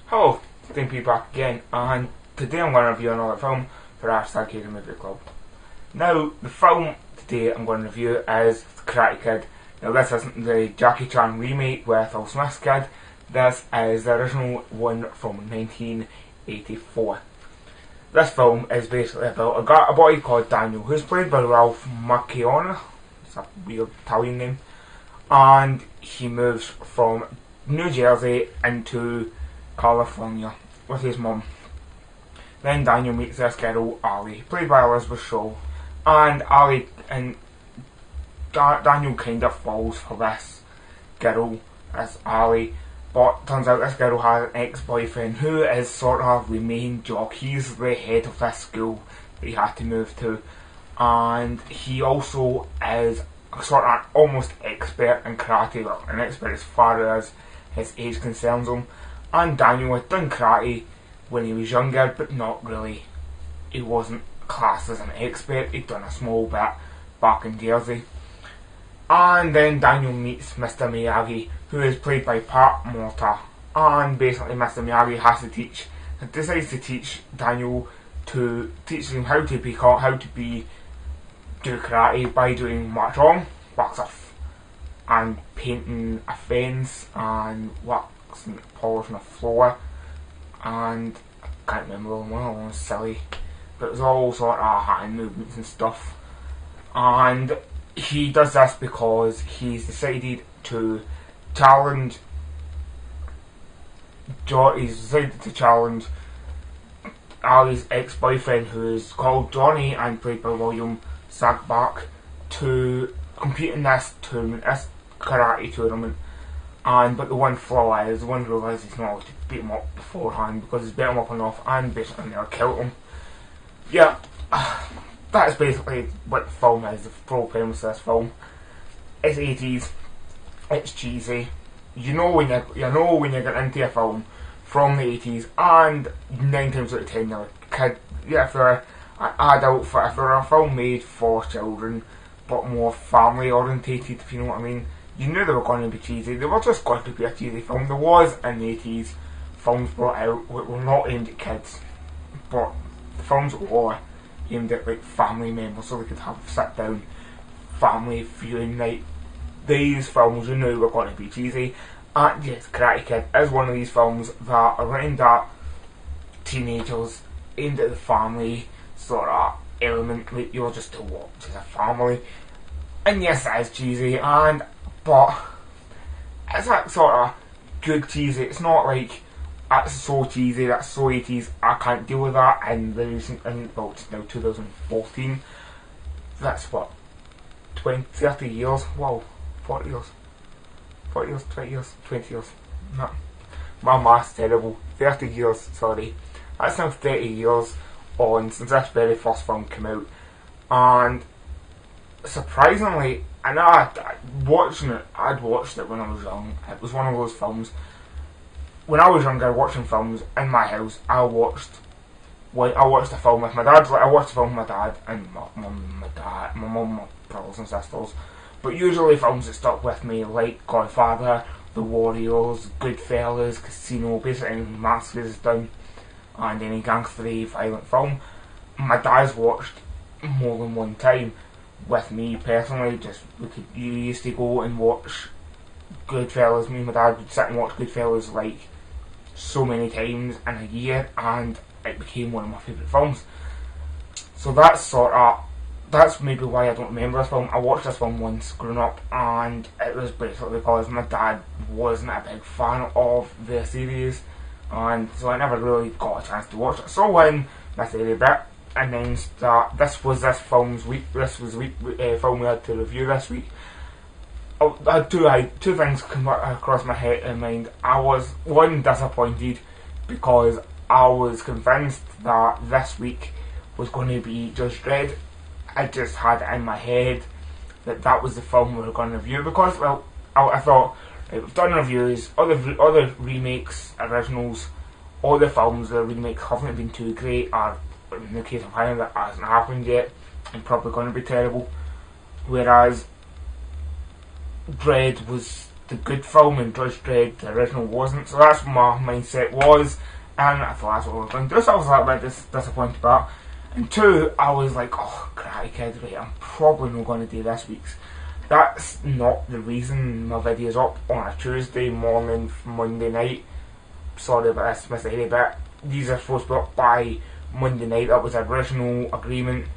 Hello, Stimpy back again, and today I'm going to review another film for #HairyMovie Now, the film today I'm going to review is The Karate Kid. Now, this isn't the Jackie Chan remake with Will Smith's kid. This is the original one from 1984. This film is basically about a boy called Daniel, who's played by Ralph Macchio. It's a weird Italian name. And he moves from New Jersey into California with his mum. Then Daniel meets this girl, Ali, played by Elizabeth Shaw, and Daniel kind of falls for this girl, as Ali, but turns out this girl has an ex-boyfriend who is sort of the main jock. He's the head of this school that he had to move to, and he also is sort of almost expert in karate, well, an expert as far as his age concerns him. And Daniel had done karate when he was younger, but not really. He wasn't classed as an expert. He'd done a small bit back in Jersey. And then Daniel meets Mr. Miyagi, who is played by Pat Morta. And basically Mr. Miyagi decides to teach Daniel, to teach him how to do karate by doing wax on, wax off, and painting a fence, and polishing a floor, and I can't remember one of them was silly, but it was all sort of hand movements and stuff. And he does this because he's decided to challenge Ali's ex-boyfriend, who is called Johnny and played by William Sagbach, to compete in this tournament, this karate tournament. But the one flaw is, the one rule is he's not allowed to beat him up beforehand, because he's beat him up enough and basically never killed him. Yeah, that is basically what the film is, the full premise of this film. It's 80s, it's cheesy. You know when you get into a film from the 80s, and 9 times out of 10 you're a kid. Yeah, if you're an adult, if you're a film made for children, but more family orientated, if you know what I mean. You knew they were going to be cheesy. They were just going to be a cheesy film. There was, in the 80s, films brought out that were not aimed at kids, but the films were aimed at like family members, so they could have sit-down family viewing night. These films, you knew, were going to be cheesy. And yes, Karate Kid is one of these films that are aimed at teenagers, aimed at the family sort of element that you're just to watch as a family. And yes, it is cheesy, but it's that sort of good cheesy. It's not like that's so cheesy, that's so 80s, I can't deal with that. And it's now 2014. That's what, 30 years? Wow, 40 years. 20 years. No, my math's terrible. 30 years, sorry. That's now 30 years on since this very first film came out. And surprisingly, I'd watched it when I was young. It was one of those films. When I was younger, watching films in my house, I watched a film with my dad. I watched a film with my dad and my mum, my brothers and sisters. But usually films that stuck with me, like Godfather, The Warriors, Goodfellas, Casino, basically anything Master has done, and any gangstery violent film, my dad's watched more than one time. With me personally, you used to go and watch Goodfellas. Me and my dad would sit and watch Goodfellas like so many times in a year, and it became one of my favourite films. So that's maybe why I don't remember this film. I watched this film once growing up, and it was basically because my dad wasn't a big fan of the series, and so I never really got a chance to watch it. So when MrHairyBrit announced that this was this film's week, film we had to review this week, I had two things come across my head and mind. I was, one, disappointed because I was convinced that this week was going to be Judge Dredd. I just had it in my head that was the film we were going to review, because, well, I thought, right, we've done reviews, other remakes, originals, all the films, the remakes haven't been too great, or in the case of Highlander, that hasn't happened yet, and probably going to be terrible. Whereas Dredd was the good film and Judge Dredd, the original, wasn't. So that's what my mindset was, and I thought that's what I was going to do. So I was a little bit disappointed about that. And two, I was like, oh, Karate Kid, right, I'm probably not going to do this week's. That's not the reason my video's up on a Tuesday morning, Monday night. Sorry about this, MrHairyBrit. These are supposed to be up by Monday night. That was the original agreement,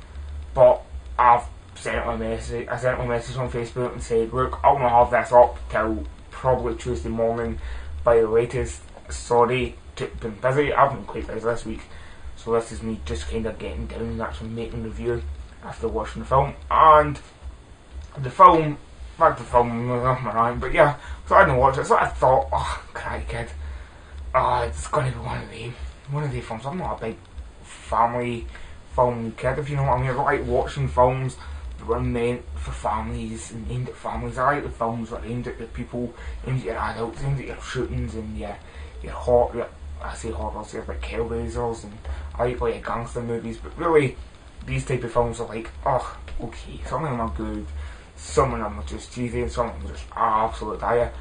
but I've sent my message. I sent my message on Facebook and said, look, I'll not have this up till probably Tuesday morning by the latest. Sorry, been busy. I've been quite busy this week, so this is me just kind of getting down and actually making a review after watching the film. And the film, back to the film, off my mind, but yeah, so I didn't watch it, so I thought, oh, Karate Kid, it's going to be one of the films. I'm not a big family film kid, if you know what I mean. I don't like watching films that were meant for families and aimed at families. I like the films that are aimed at the people, aimed at your adults, aimed at your shootings and your I say horrors, like Hellraisers, and I like your gangster movies, but really, these type of films are like, oh, okay, some of them are good, some of them are just cheesy, and some of them are just absolute dire.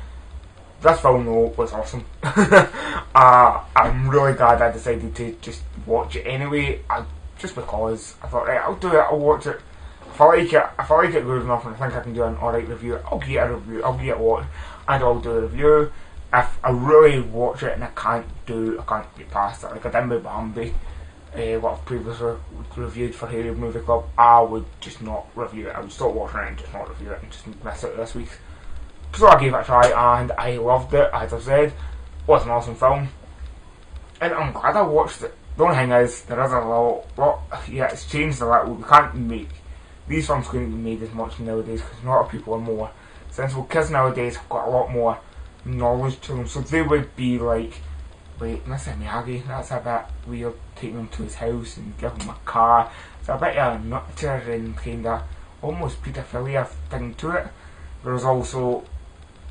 This film, though, was awesome. I'm really glad I decided to just watch it anyway, just because I thought, right, I'll do it, I'll watch it. If I like it good enough and I think I can do an alright review, I'll get a review, I'll get one, and I'll do a review. If I really watch it and I can't get past it, like I did with Bambi, what I've previously reviewed for Harry Movie Club, I would just not review it. I would stop watching it and just not review it and just miss it this week. So I gave it a try and I loved it, as I've said. It was an awesome film. And I'm glad I watched it. The only thing is, there is a lot, yeah, it's changed a little. We can't make, these films couldn't be made as much nowadays because a lot of people are more sensible. Kids nowadays have got a lot more knowledge to them, so they would be like, wait, Mr. Miyagi, that's a bit weird, taking him to his house and give him a car. It's a bit of a nuttier and kind of almost paedophilia thing to it. There's also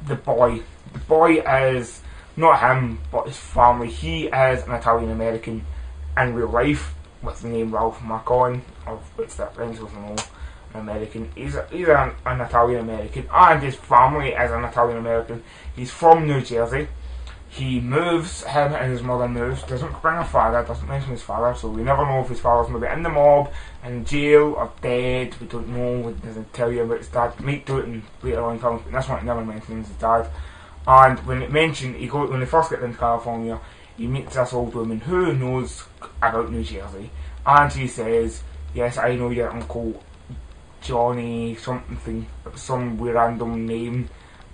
the boy. The boy is not him, but his family. He is an Italian American in real life with the name Ralph Macon, of which that rhymes with an American. He's an Italian American, and his family is an Italian American. He's from New Jersey. He moves, him and his mother moves, doesn't bring a father, doesn't mention his father, so we never know if his father's maybe in the mob, in jail, or dead. We don't know, it doesn't tell you about his dad. He might do it in later on films, but this one it never mentions his dad. And when it mentioned, when they first get into California, he meets this old woman who knows about New Jersey, and she says, yes, I know your uncle Johnny something, some random name,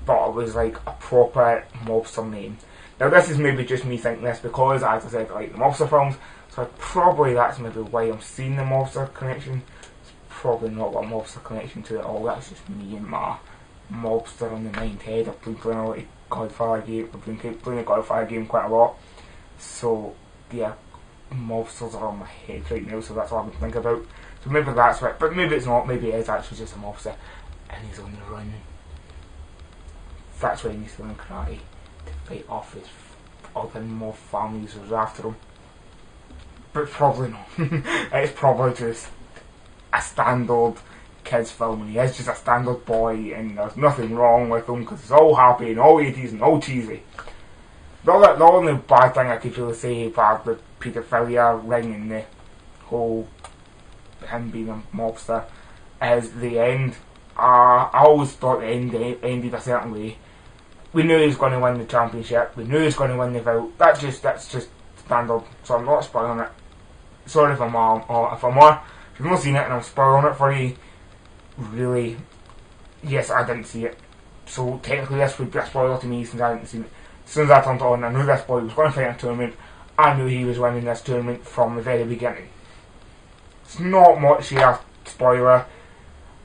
but it was like a proper mobster name. Now this is maybe just me thinking this because, as I said, I like the mobster films, so probably that's maybe why I'm seeing the mobster connection. It's probably not got a mobster connection to it all, that's just me and my mobster in the mind head. I've been playing a lot of Godfather game, I've been playing the Godfather game quite a lot, so yeah, mobsters are on my head right now, so that's all I've been thinking about. So maybe that's right, but maybe it's not, maybe it is actually just a mobster and he's on the run. That's why he needs to learn karate, to fight off his other mob families who's after him. But probably not. It's probably just a standard kids film, and he is just a standard boy and there's nothing wrong with him because it's all happy and all 80s and all cheesy. The only bad thing I could really say about the paedophilia ring and the whole him being a mobster is the end. I always thought the end ended a certain way. We knew he was going to win the championship. We knew he was going to win the belt. That's just standard. So I'm not spoiling it. Sorry if I'm if you've not seen it and I'm spoiling it for you. Really, yes, I didn't see it. So technically, this would be a spoiler to me since I hadn't seen it. As soon as I turned it on, I knew this boy was going to fight in a tournament. I knew he was winning this tournament from the very beginning. It's not much here, spoiler.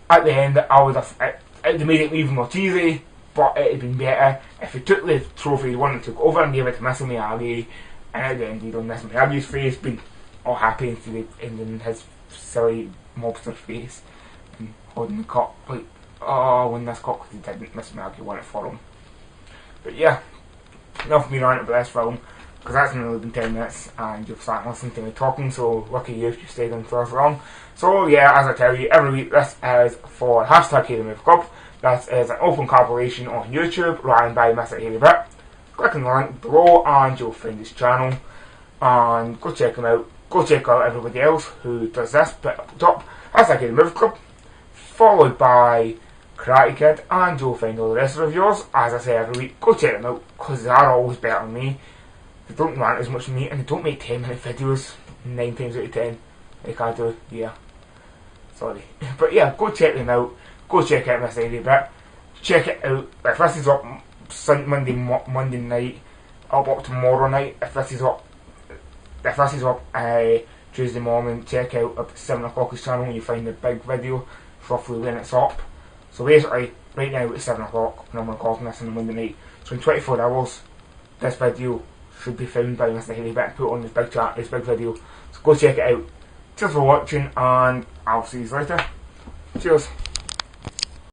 At the end, I would have it made it even more cheesy, but it had been better if he took the trophy, won and took over and gave it to Mr. Miyagi, and at the end he'd on Mr. Miyagi's face being all happy instead of ending his silly mobster face and holding the cup like, oh, win this cup, because he didn't. Mr. Miyagi won it for him. But yeah, enough of me ranting about this film. because that's only been 10 minutes and you've started listening to me talking, so lucky you if you stayed in for as long. So yeah, as I tell you every week, this is for #HairyMovieClub. This is an open collaboration on YouTube run by MrHairyBrit. Click on the link below and you'll find his channel, and go check him out. Go check out everybody else who does this bit up the top. #HairyMovieClub, followed by Karate Kid, and you'll find all the rest of the reviewers. As I say every week, go check them out because they are always better than me. They don't rant as much as me, and they don't make 10-minute videos 9 times out of 10 like I do. Yeah, sorry. But yeah, go check them out. Go check out MrHairyBrit. Check it out. If this is up Monday night, I'll be up tomorrow night. If this is up Tuesday morning, check out at 7 o'clock his channel and you find the big video, roughly when it's up. So basically, right now it's 7 o'clock when I'm recording this on a Monday night. So in 24 hours, this video should be found by MrHairyBrit and put on his big video. So go check it out. Cheers for watching, and I'll see you later. Cheers.